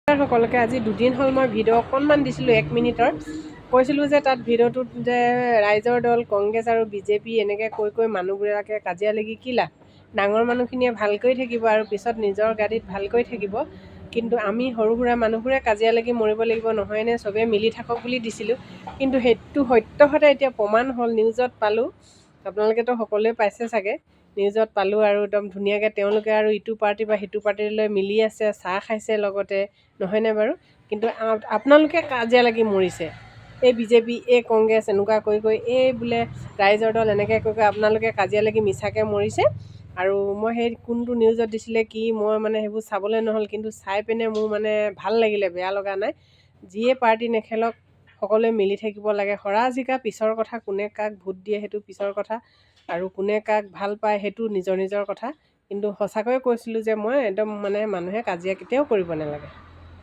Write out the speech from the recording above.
সকলোকে আজি 2 দিন হ'ল মই ভিডিঅ' অকণমান দিছিলোঁ 1 মিনিটৰ কৈছিলোঁ যে তাত ভিডিঅ'টোত যে ৰাইজৰ দল কংগ্ৰেছ আৰু বিজেপি এনেকৈ কৈ মানুহবিলাকে কাজিয়া লাগি কি লাভ ডাঙৰ মানুহখিনিয়ে ভালকৈ থাকিব আৰু পিছত নিজৰ গাড়ীত ভালকৈ থাকিব কিন্তু আমি সৰু সুৰা মানুহবোৰে কাজিয়া লাগি মৰিব লাগিব নহয়নে চবেই মিলি থাকক বুলি দিছিলোঁ কিন্তু সেইটো সত্যহতে এতিয়া প্ৰমাণ হ'ল নিউজত পালোঁ আপোনালোকেতো সকলোৱে পাইছে চাগে নিউজত পালোঁ আৰু একদম ধুনীয়াকৈ তেওঁলোকে আৰু ইটো পাৰ্টি বা সিটো পাৰ্টিলৈ মিলি আছে চাহ খাইছে লগতে নহয়নে বাৰু কিন্তু আপোনালোকে কাজিয়া লাগি মৰিছে এই বিজেপি এই কংগ্ৰেছ এনেকুৱা কৈ এই বোলে ৰাইজৰ দল এনেকৈ কৈ আপোনালোকে কাজিয়া লাগি মিছাকৈ মৰিছে আৰু মই সেই কোনটো নিউজত দিছিলে কি মই মানে সেইবোৰ চাবলৈ নহ'ল কিন্তু চাই পিনে মোৰ মানে ভাল লাগিলে বেয়া লগা নাই যিয়ে পাৰ্টি নেখেলক সকলোৱে মিলি থাকিব লাগে হৰা জিকা পিছৰ কথা কোনে কাক ভোট দিয়ে সেইটো পিছৰ কথা আৰু কোনে কাক ভাল পায় সেইটো নিজৰ কথা কিন্তু সঁচাকৈয়ে কৈছিলোঁ যে মই একদম মানে মানুহে কাজিয়া কেতিয়াও কৰিব নালাগে।